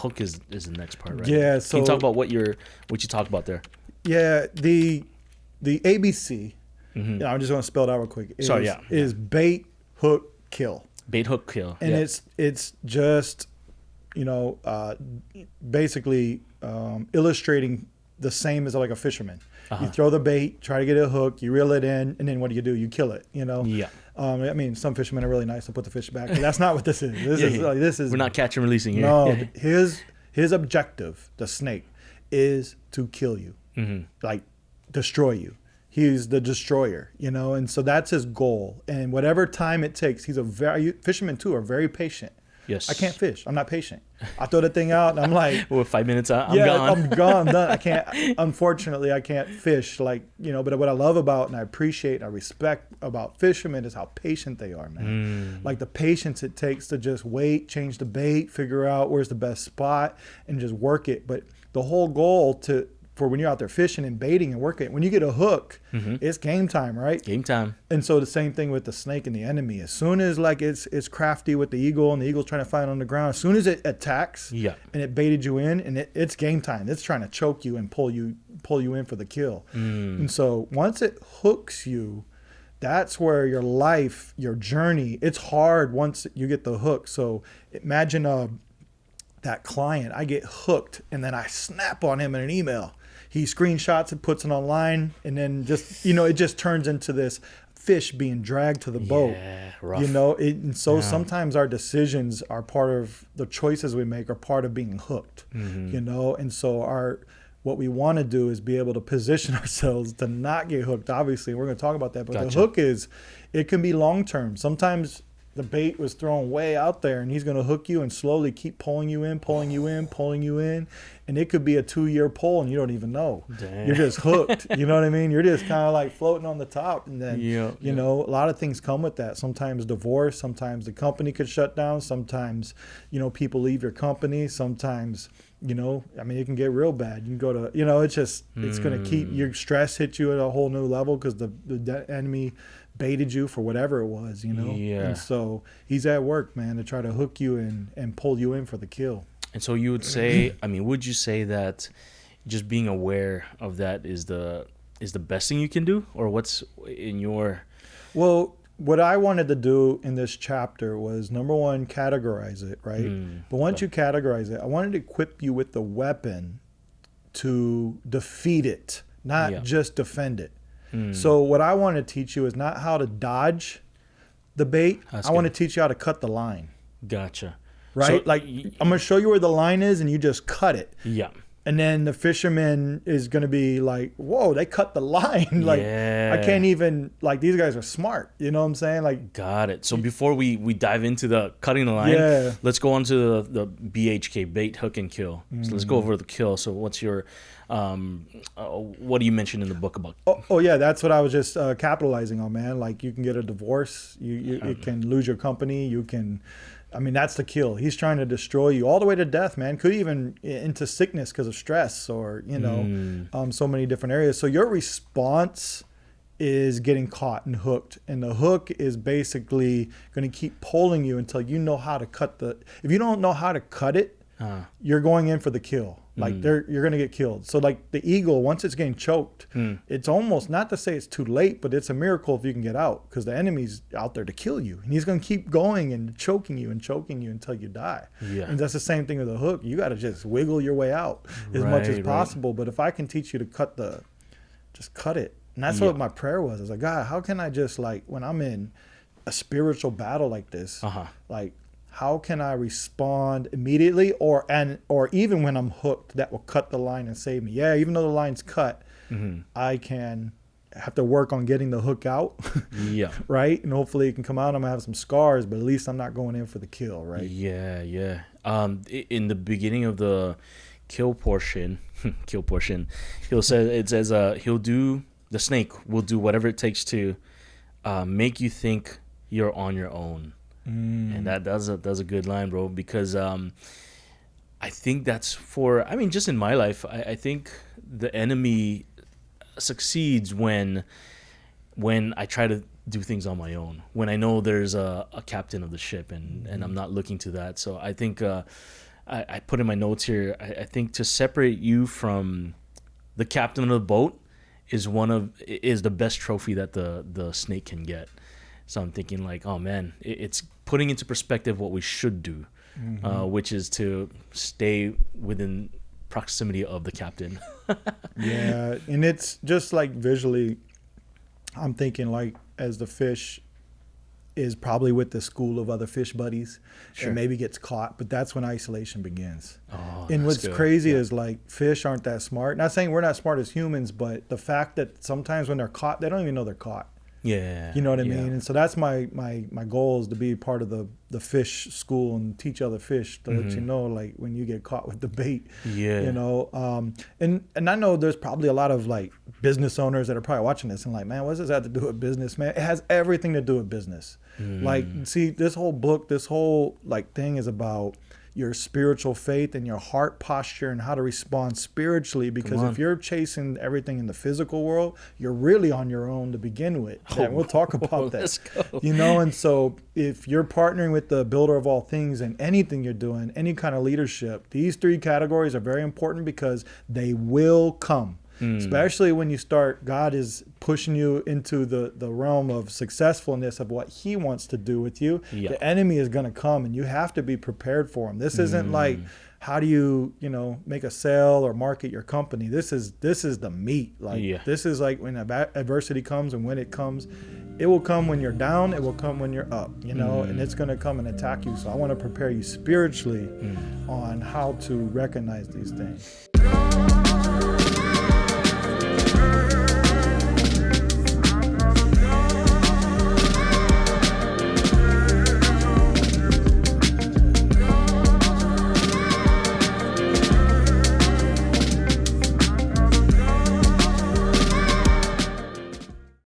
hook is the next part, right? Yeah. Can So you talk about what you talked about there? yeah, the ABC. Mm-hmm. I'm just going to spell it out real quick. Sorry, is bait, hook, kill. Bait, hook, kill. And it's just, basically illustrating the same as like a fisherman. You throw the bait, try to get a hook, you reel it in, and then what do? You kill it, Yeah. I mean, some fishermen are really nice to put the fish back. But that's not what this is. This is We're not catch and releasing here. No, his objective, the snake, is to kill you, like destroy you. He's the destroyer, and so that's his goal. And whatever time it takes, fishermen too are very patient. Yes. I can't fish. I'm not patient. I throw the thing out and I'm like, well, 5 minutes out, I'm gone. I'm gone. I'm done. I can't, unfortunately, I can't fish but what I love about and I appreciate and I respect about fishermen is how patient they are, man. Like the patience it takes to just wait, change the bait, figure out where's the best spot and just work it. But the whole goal for when you're out there fishing and baiting and working, when you get a hook, it's game time, right? Game time. And so the same thing with the snake and the enemy. As soon as it's crafty with the eagle and the eagle's trying to fight on the ground, as soon as it attacks and it baited you in and it's game time. It's trying to choke you and pull you in for the kill. And so once it hooks you, that's where your life, your journey, it's hard once you get the hook. So imagine that client, I get hooked and then I snap on him in an email. He screenshots it, puts it online, and then just, it just turns into this fish being dragged to the boat. Yeah, rough. And so sometimes our decisions are part of the choices we make are part of being hooked, and so what we want to do is be able to position ourselves to not get hooked. Obviously, we're going to talk about that, but the hook it can be long-term. Sometimes the bait was thrown way out there and he's going to hook you and slowly keep pulling you in. And it could be a 2-year pull and you don't even know. Dang. You're just hooked. You know what I mean? You're just kind of like floating on the top. And then, a lot of things come with that. Sometimes divorce, sometimes the company could shut down. Sometimes, people leave your company. Sometimes, it can get real bad. You can go to, it's going to keep your stress hit you at a whole new level because the enemy baited you for whatever it was, Yeah. And so he's at work, man, to try to hook you and pull you in for the kill. And so you would say, would you say that just being aware of that is the best thing you can do, or what's in your? Well, what I wanted to do in this chapter was, number one, categorize it, right? But once you categorize it, I wanted to equip you with the weapon to defeat it, not just defend it. So what I want to teach you is not how to dodge the bait. I want to teach you how to cut the line. Gotcha. Right? So, I'm going to show you where the line is and you just cut it. Yeah. And then the fisherman is going to be like, whoa, they cut the line. I can't even, these guys are smart. You know what I'm saying? Got it. So before we dive into the cutting the line, let's go on to the BHK, bait, hook, and kill. So let's go over the kill. So what's your, what do you mention in the book about? Oh yeah, that's what I was just capitalizing on, man. You can get a divorce. You can lose your company. You can... that's the kill. He's trying to destroy you all the way to death, man. Could even into sickness because of stress or, so many different areas. So your response is getting caught and hooked. And the hook is basically going to keep pulling you until you know how to cut if you don't know how to cut it, you're going in for the kill. You're going to get killed. So the eagle, once it's getting choked, it's almost, not to say it's too late, but it's a miracle if you can get out because the enemy's out there to kill you. And he's going to keep going and choking you until you die. Yeah. And that's the same thing with a hook. You got to just wiggle your way out as much as possible. But if I can teach you to just cut it. And that's what my prayer was. I was like, God, how can I just when I'm in a spiritual battle like this, how can I respond immediately or even when I'm hooked that will cut the line and save me? Yeah, even though the line's cut, I can have to work on getting the hook out. Yeah. Right? And hopefully it can come out. I'm going to have some scars, but at least I'm not going in for the kill, right? Yeah, yeah. In the beginning of the kill portion, the snake will do whatever it takes to make you think you're on your own. And that's a good line, bro, because I think that's just in my life, I think the enemy succeeds when I try to do things on my own, when I know there's a captain of the ship and I'm not looking to that. So I think I put in my notes here, I think to separate you from the captain of the boat is the best trophy that the snake can get. So I'm thinking like, oh man, it's putting into perspective what we should do, which is to stay within proximity of the captain. Yeah, and it's just like visually, I'm thinking like as the fish is probably with the school of other fish buddies, and maybe gets caught, but that's when isolation begins. And what's crazy is like fish aren't that smart. Not saying we're not smart as humans, but the fact that sometimes when they're caught, they don't even know they're caught. Yeah. You know what I mean? And so that's my goal, is to be part of the fish school and teach other fish to let you know, like when you get caught with the bait. Yeah. You know, and I know there's probably a lot of like business owners that are probably watching this and like, man, what does this have to do with business, man? It has everything to do with business. Like, see, this whole book, this whole like thing is about your spiritual faith and your heart posture and how to respond spiritually, because if you're chasing everything in the physical world, you're really on your own to begin with. And we'll talk about that. Let's go. You know, and so if you're partnering with the builder of all things and anything you're doing, any kind of leadership, these 3 categories are very important because they will come. Especially when you start, God is pushing you into the realm of successfulness of what he wants to do with you. The enemy is going to come and you have to be prepared for him. This isn't like, how do you make a sale or market your company? This is the meat. Like this is like when adversity comes, and when it comes, it will come when you're down, it will come when you're up, and it's going to come and attack you. So I want to prepare you spiritually on how to recognize these things.